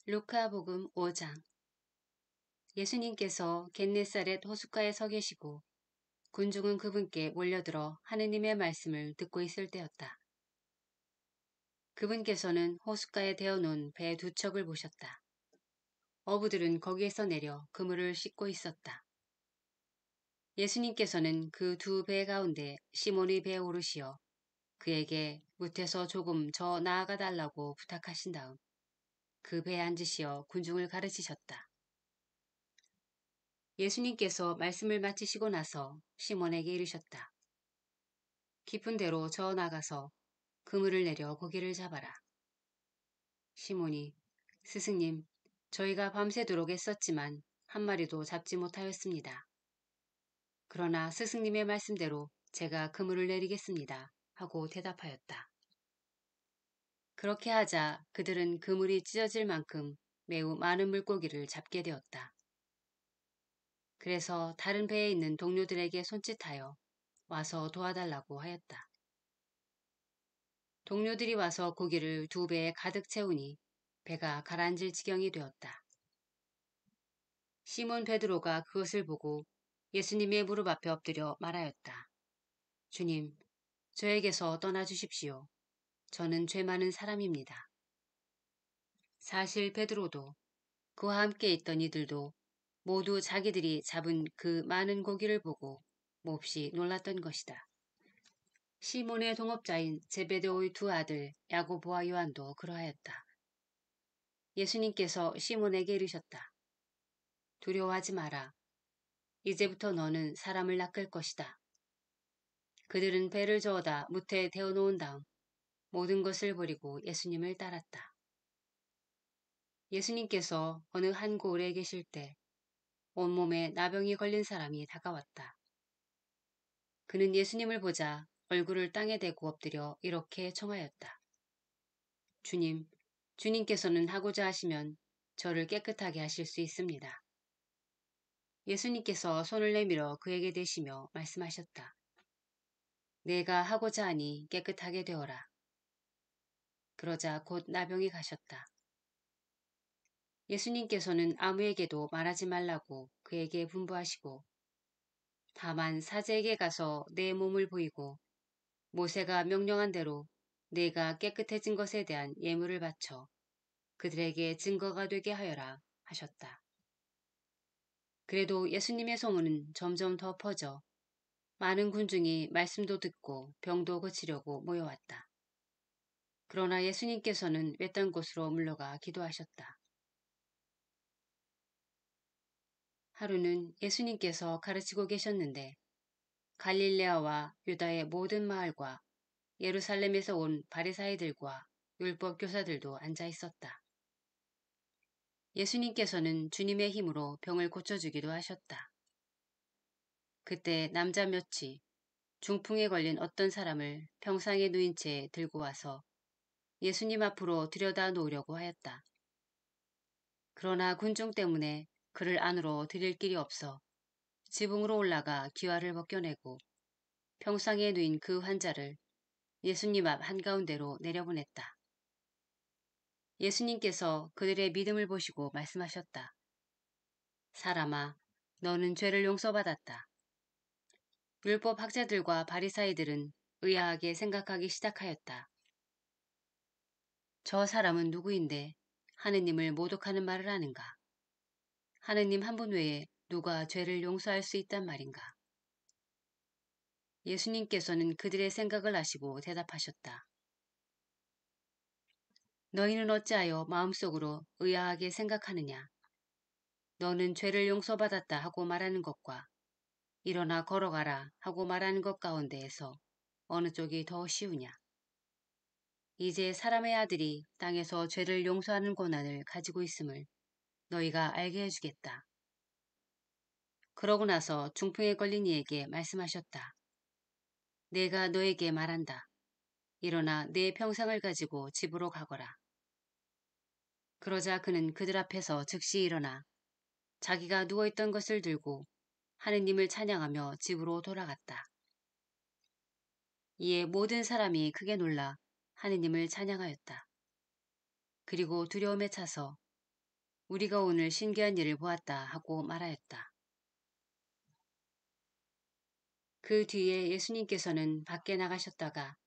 루카복음 5장. 예수님께서 겟네사렛 호숫가에 서 계시고 군중은 그분께 몰려들어 하느님의 말씀을 듣고 있을 때였다. 그분께서는 호숫가에 대어놓은 배 두 척을 보셨다. 어부들은 거기에서 내려 그물을 씻고 있었다. 예수님께서는 그 두 배 가운데 시몬의 배에 오르시어 그에게 무태서 조금 저 나아가 달라고 부탁하신 다음 그 배에 앉으시어 군중을 가르치셨다. 예수님께서 말씀을 마치시고 나서 시몬에게 이르셨다. 깊은 데로 저 나가서 그물을 내려 고기를 잡아라. 시몬이 스승님, 저희가 밤새도록 애썼지만 한 마리도 잡지 못하였습니다. 그러나 스승님의 말씀대로 제가 그물을 내리겠습니다. 하고 대답하였다. 그렇게 하자 그들은 그물이 찢어질 만큼 매우 많은 물고기를 잡게 되었다. 그래서 다른 배에 있는 동료들에게 손짓하여 와서 도와달라고 하였다. 동료들이 와서 고기를 두 배에 가득 채우니 배가 가라앉을 지경이 되었다. 시몬 베드로가 그것을 보고 예수님의 무릎 앞에 엎드려 말하였다. 주님, 저에게서 떠나주십시오. 저는 죄 많은 사람입니다. 사실 베드로도 그와 함께 있던 이들도 모두 자기들이 잡은 그 많은 고기를 보고 몹시 놀랐던 것이다. 시몬의 동업자인 제베데오의 두 아들 야고보와 요한도 그러하였다. 예수님께서 시몬에게 이르셨다. 두려워하지 마라. 이제부터 너는 사람을 낚을 것이다. 그들은 배를 저어다 무태에 대어놓은 다음 모든 것을 버리고 예수님을 따랐다. 예수님께서 어느 한 고을에 계실 때 온몸에 나병이 걸린 사람이 다가왔다. 그는 예수님을 보자 얼굴을 땅에 대고 엎드려 이렇게 청하였다. 주님, 주님께서는 하고자 하시면 저를 깨끗하게 하실 수 있습니다. 예수님께서 손을 내밀어 그에게 대시며 말씀하셨다. 내가 하고자 하니 깨끗하게 되어라. 그러자 곧 나병이 가셨다. 예수님께서는 아무에게도 말하지 말라고 그에게 분부하시고 다만 사제에게 가서 내 몸을 보이고 모세가 명령한 대로 내가 깨끗해진 것에 대한 예물을 바쳐 그들에게 증거가 되게 하여라 하셨다. 그래도 예수님의 소문은 점점 더 퍼져 많은 군중이 말씀도 듣고 병도 고치려고 모여왔다. 그러나 예수님께서는 외딴 곳으로 물러가 기도하셨다. 하루는 예수님께서 가르치고 계셨는데 갈릴레아와 유다의 모든 마을과 예루살렘에서 온 바리사이들과 율법 교사들도 앉아 있었다. 예수님께서는 주님의 힘으로 병을 고쳐주기도 하셨다. 그때 남자 몇이 중풍에 걸린 어떤 사람을 평상에 누인 채 들고 와서 예수님 앞으로 들여다 놓으려고 하였다. 그러나 군중 때문에 그를 안으로 들일 길이 없어 지붕으로 올라가 귀화를 벗겨내고 평상에 누인 그 환자를 예수님 앞 한가운데로 내려보냈다. 예수님께서 그들의 믿음을 보시고 말씀하셨다. 사람아, 너는 죄를 용서받았다. 율법 학자들과 바리사이들은 의아하게 생각하기 시작하였다. 저 사람은 누구인데 하느님을 모독하는 말을 하는가? 하느님 한 분 외에 누가 죄를 용서할 수 있단 말인가? 예수님께서는 그들의 생각을 아시고 대답하셨다. 너희는 어찌하여 마음속으로 의아하게 생각하느냐? 너는 죄를 용서받았다 하고 말하는 것과 일어나 걸어가라 하고 말하는 것 가운데에서 어느 쪽이 더 쉬우냐? 이제 사람의 아들이 땅에서 죄를 용서하는 권한을 가지고 있음을 너희가 알게 해주겠다. 그러고 나서 중풍에 걸린 이에게 말씀하셨다. 내가 너에게 말한다. 일어나 내 평상을 가지고 집으로 가거라. 그러자 그는 그들 앞에서 즉시 일어나 자기가 누워있던 것을 들고 하느님을 찬양하며 집으로 돌아갔다. 이에 모든 사람이 크게 놀라 하느님을 찬양하였다. 그리고 두려움에 차서 우리가 오늘 신기한 일을 보았다 하고 말하였다. 그 뒤에 예수님께서는 밖에 나가셨다가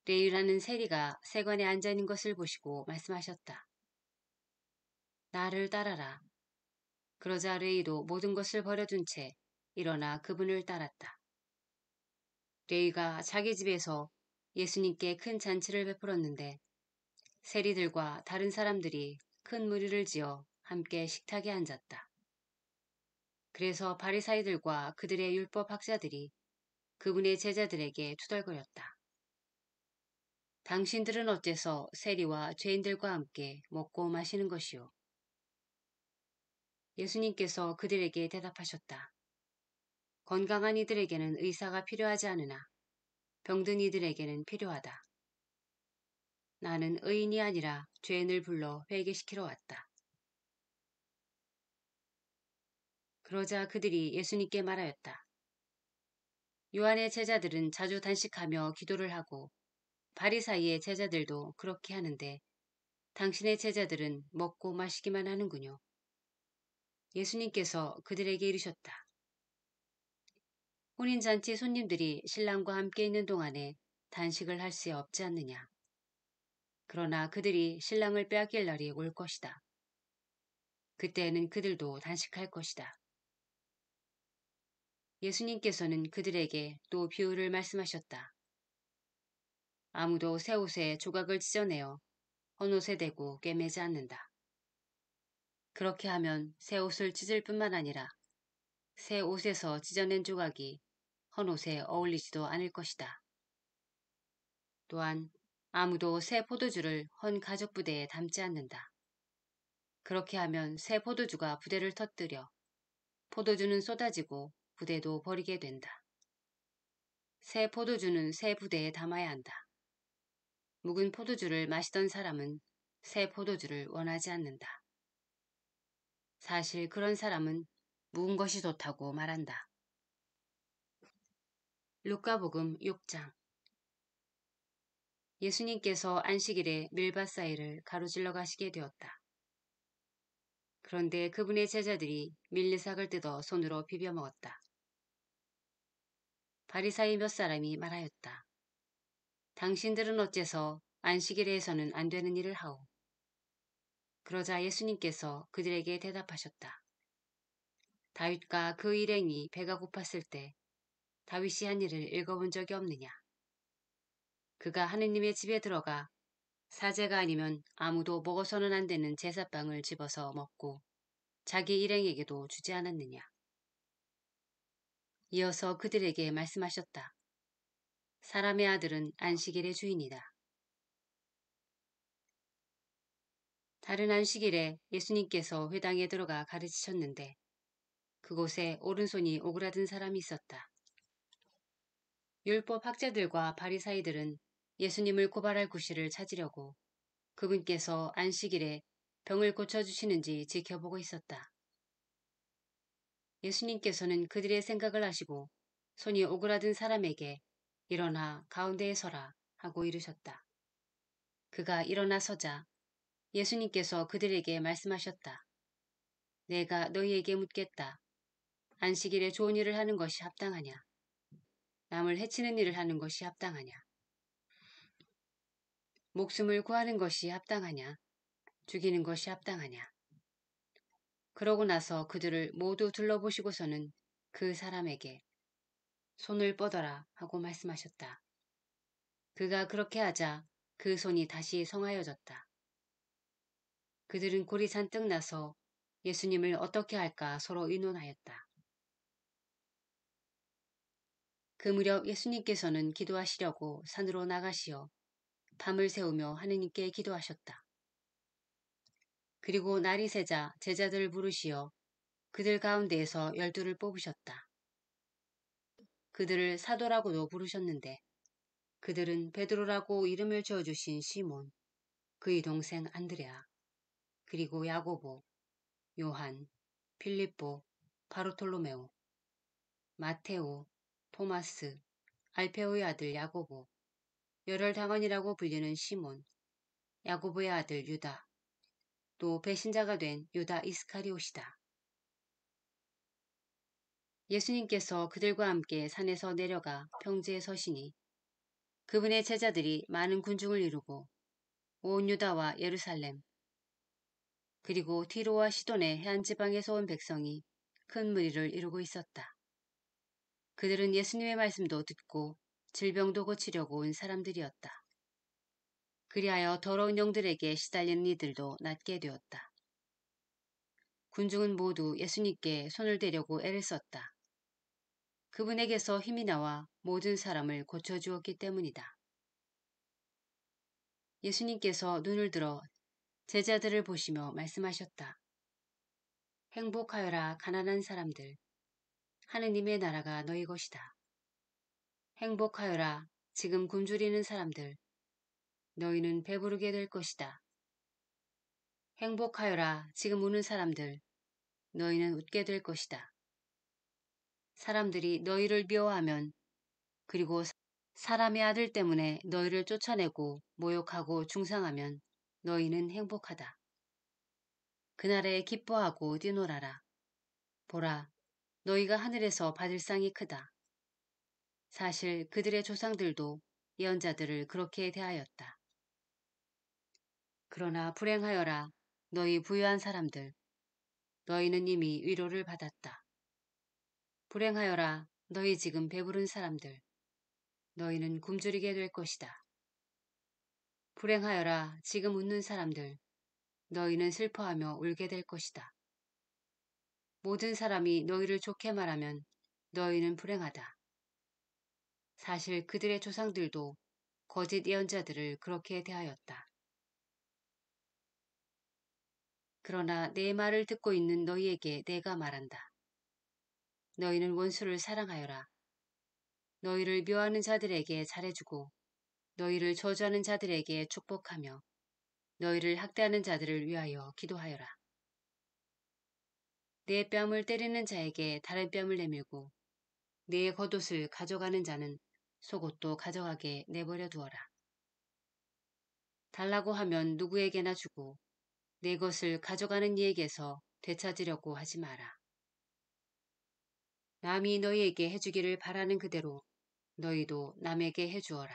레위라는 세리가 세관에 앉아 있는 것을 보시고 말씀하셨다. 나를 따라라. 그러자 레위도 모든 것을 버려둔 채 일어나 그분을 따랐다. 레위가 자기 집에서 예수님께 큰 잔치를 베풀었는데 세리들과 다른 사람들이 큰 무리를 지어 함께 식탁에 앉았다. 그래서 바리사이들과 그들의 율법 학자들이 그분의 제자들에게 투덜거렸다. 당신들은 어째서 세리와 죄인들과 함께 먹고 마시는 것이요? 예수님께서 그들에게 대답하셨다. 건강한 이들에게는 의사가 필요하지 않으나 병든 이들에게는 필요하다. 나는 의인이 아니라 죄인을 불러 회개시키러 왔다. 그러자 그들이 예수님께 말하였다. 요한의 제자들은 자주 단식하며 기도를 하고 바리사이의 제자들도 그렇게 하는데 당신의 제자들은 먹고 마시기만 하는군요. 예수님께서 그들에게 이르셨다. 혼인잔치 손님들이 신랑과 함께 있는 동안에 단식을 할 수 없지 않느냐. 그러나 그들이 신랑을 빼앗길 날이 올 것이다. 그때에는 그들도 단식할 것이다. 예수님께서는 그들에게 또 비유를 말씀하셨다. 아무도 새 옷에 조각을 찢어내어 헌옷에 대고 꿰매지 않는다. 그렇게 하면 새 옷을 찢을 뿐만 아니라 새 옷에서 찢어낸 조각이 헌옷에 어울리지도 않을 것이다. 또한 아무도 새 포도주를 헌 가죽 부대에 담지 않는다. 그렇게 하면 새 포도주가 부대를 터뜨려 포도주는 쏟아지고 부대도 버리게 된다. 새 포도주는 새 부대에 담아야 한다. 묵은 포도주를 마시던 사람은 새 포도주를 원하지 않는다. 사실 그런 사람은 묵은 것이 좋다고 말한다. 루카복음 6장. 예수님께서 안식일에 밀밭 사이를 가로질러 가시게 되었다. 그런데 그분의 제자들이 밀리삭을 뜯어 손으로 비벼 먹었다. 바리사이 몇 사람이 말하였다. 당신들은 어째서 안식일에서는 안 되는 일을 하오? 그러자 예수님께서 그들에게 대답하셨다. 다윗과 그 일행이 배가 고팠을 때 다윗이 한 일을 읽어본 적이 없느냐? 그가 하느님의 집에 들어가 사제가 아니면 아무도 먹어서는 안 되는 제사빵을 집어서 먹고 자기 일행에게도 주지 않았느냐? 이어서 그들에게 말씀하셨다. 사람의 아들은 안식일의 주인이다. 다른 안식일에 예수님께서 회당에 들어가 가르치셨는데 그곳에 오른손이 오그라든 사람이 있었다. 율법 학자들과 바리사이들은 예수님을 고발할 구실을 찾으려고 그분께서 안식일에 병을 고쳐주시는지 지켜보고 있었다. 예수님께서는 그들의 생각을 아시고 손이 오그라든 사람에게 일어나 가운데에 서라 하고 이르셨다. 그가 일어나 서자 예수님께서 그들에게 말씀하셨다. 내가 너희에게 묻겠다. 안식일에 좋은 일을 하는 것이 합당하냐? 남을 해치는 일을 하는 것이 합당하냐? 목숨을 구하는 것이 합당하냐? 죽이는 것이 합당하냐? 그러고 나서 그들을 모두 둘러보시고서는 그 사람에게 손을 뻗어라 하고 말씀하셨다. 그가 그렇게 하자 그 손이 다시 성하여졌다. 그들은 골이 잔뜩 나서 예수님을 어떻게 할까 서로 의논하였다. 그 무렵 예수님께서는 기도하시려고 산으로 나가시어 밤을 새우며 하느님께 기도하셨다. 그리고 날이 새자 제자들을 부르시어 그들 가운데에서 12를 뽑으셨다. 그들을 사도라고도 부르셨는데 그들은 베드로라고 이름을 지어주신 시몬, 그의 동생 안드레아, 그리고 야고보, 요한, 필립보, 바르톨로메오, 마테오, 토마스, 알페오의 아들 야고보, 열혈당원이라고 불리는 시몬, 야고보의 아들 유다, 또 배신자가 된 유다 이스카리옷이다. 예수님께서 그들과 함께 산에서 내려가 평지에 서시니 그분의 제자들이 많은 군중을 이루고 온 유다와 예루살렘 그리고 티로와 시돈의 해안 지방에서 온 백성이 큰 무리를 이루고 있었다. 그들은 예수님의 말씀도 듣고 질병도 고치려고 온 사람들이었다. 그리하여 더러운 영들에게 시달리는 이들도 낫게 되었다. 군중은 모두 예수님께 손을 대려고 애를 썼다. 그분에게서 힘이 나와 모든 사람을 고쳐주었기 때문이다. 예수님께서 눈을 들어 제자들을 보시며 말씀하셨다. 행복하여라 가난한 사람들, 하느님의 나라가 너희 것이다. 행복하여라 지금 굶주리는 사람들, 너희는 배부르게 될 것이다. 행복하여라 지금 우는 사람들, 너희는 웃게 될 것이다. 사람들이 너희를 미워하면 그리고 사람의 아들 때문에 너희를 쫓아내고 모욕하고 중상하면 너희는 행복하다. 그날에 기뻐하고 뛰놀아라. 보라, 너희가 하늘에서 받을 상이 크다. 사실 그들의 조상들도 예언자들을 그렇게 대하였다. 그러나 불행하여라 너희 부유한 사람들, 너희는 이미 위로를 받았다. 불행하여라 너희 지금 배부른 사람들, 너희는 굶주리게 될 것이다. 불행하여라 지금 웃는 사람들, 너희는 슬퍼하며 울게 될 것이다. 모든 사람이 너희를 좋게 말하면 너희는 불행하다. 사실 그들의 조상들도 거짓 예언자들을 그렇게 대하였다. 그러나 내 말을 듣고 있는 너희에게 내가 말한다. 너희는 원수를 사랑하여라. 너희를 묘하는 자들에게 잘해주고 너희를 저주하는 자들에게 축복하며 너희를 학대하는 자들을 위하여 기도하여라. 내 뺨을 때리는 자에게 다른 뺨을 내밀고 내 겉옷을 가져가는 자는 속옷도 가져가게 내버려 두어라. 달라고 하면 누구에게나 주고 내 것을 가져가는 이에게서 되찾으려고 하지 마라. 남이 너희에게 해주기를 바라는 그대로 너희도 남에게 해주어라.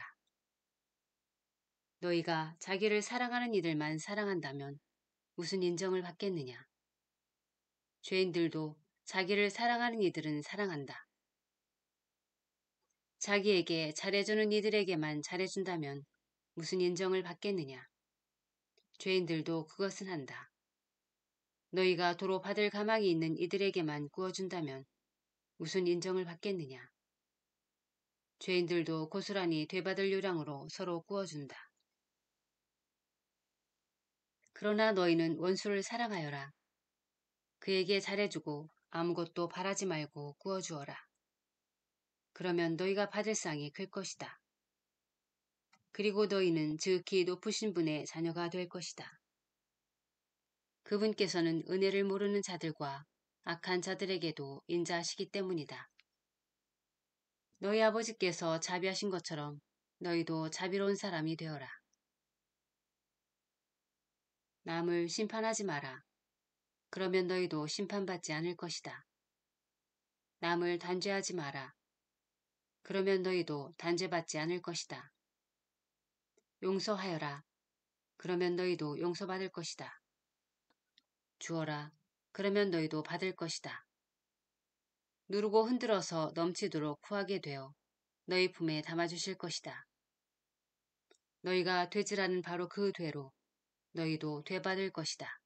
너희가 자기를 사랑하는 이들만 사랑한다면 무슨 인정을 받겠느냐. 죄인들도 자기를 사랑하는 이들은 사랑한다. 자기에게 잘해주는 이들에게만 잘해준다면 무슨 인정을 받겠느냐. 죄인들도 그것은 한다. 너희가 도로 받을 가망이 있는 이들에게만 구워준다면 무슨 인정을 받겠느냐. 죄인들도 고스란히 되받을 요량으로 서로 구워준다. 그러나 너희는 원수를 사랑하여라. 그에게 잘해주고 아무것도 바라지 말고 구워주어라. 그러면 너희가 받을 상이 클 것이다. 그리고 너희는 지극히 높으신 분의 자녀가 될 것이다. 그분께서는 은혜를 모르는 자들과 악한 자들에게도 인자하시기 때문이다. 너희 아버지께서 자비하신 것처럼 너희도 자비로운 사람이 되어라. 남을 심판하지 마라. 그러면 너희도 심판받지 않을 것이다. 남을 단죄하지 마라. 그러면 너희도 단죄받지 않을 것이다. 용서하여라. 그러면 너희도 용서받을 것이다. 주어라. 그러면 너희도 받을 것이다. 누르고 흔들어서 넘치도록 구하게 되어 너희 품에 담아주실 것이다. 너희가 되지라는 바로 그 되로 너희도 되받을 것이다.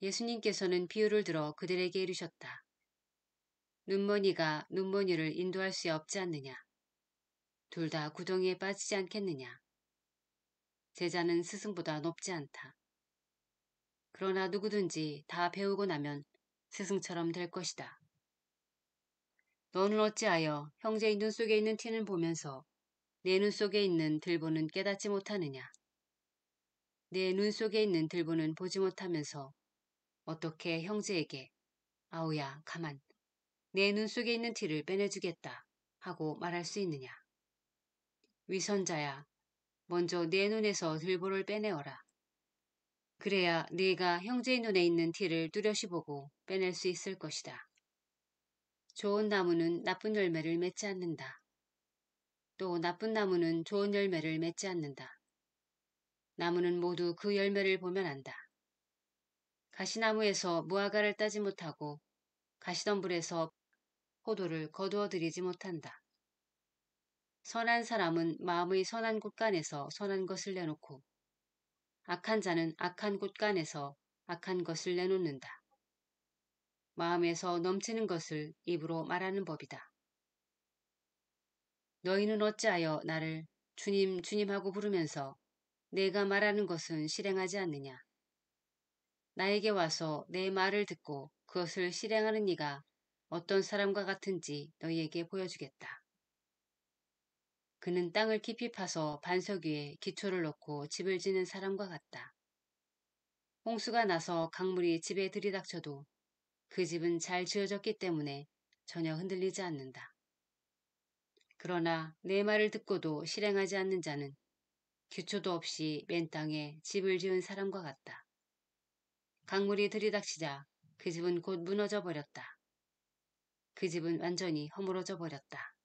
예수님께서는 비유를 들어 그들에게 이르셨다. 눈먼이가 눈먼이를 인도할 수 없지 않느냐. 둘 다 구덩이에 빠지지 않겠느냐. 제자는 스승보다 높지 않다. 그러나 누구든지 다 배우고 나면 스승처럼 될 것이다. 너는 어찌하여 형제의 눈 속에 있는 티는 보면서 내 눈 속에 있는 들보는 깨닫지 못하느냐. 내 눈 속에 있는 들보는 보지 못하면서 어떻게 형제에게 아우야 가만 내 눈 속에 있는 티를 빼내주겠다 하고 말할 수 있느냐. 위선자야 먼저 내 눈에서 들보를 빼내어라. 그래야 네가 형제의 눈에 있는 티를 뚜렷이 보고 빼낼 수 있을 것이다. 좋은 나무는 나쁜 열매를 맺지 않는다. 또 나쁜 나무는 좋은 열매를 맺지 않는다. 나무는 모두 그 열매를 보면 안다. 가시나무에서 무화과를 따지 못하고 가시덤불에서 포도를 거두어 들이지 못한다. 선한 사람은 마음의 선한 곳간에서 선한 것을 내놓고 악한 자는 악한 곳간에서 악한 것을 내놓는다. 마음에서 넘치는 것을 입으로 말하는 법이다. 너희는 어찌하여 나를 주님 주님 하고 부르면서 내가 말하는 것은 실행하지 않느냐. 나에게 와서 내 말을 듣고 그것을 실행하는 이가 어떤 사람과 같은지 너희에게 보여주겠다. 그는 땅을 깊이 파서 반석 위에 기초를 놓고 집을 지는 사람과 같다. 홍수가 나서 강물이 집에 들이닥쳐도 그 집은 잘 지어졌기 때문에 전혀 흔들리지 않는다. 그러나 내 말을 듣고도 실행하지 않는 자는 기초도 없이 맨 땅에 집을 지은 사람과 같다. 강물이 들이닥치자 그 집은 곧 무너져 버렸다. 그 집은 완전히 허물어져 버렸다.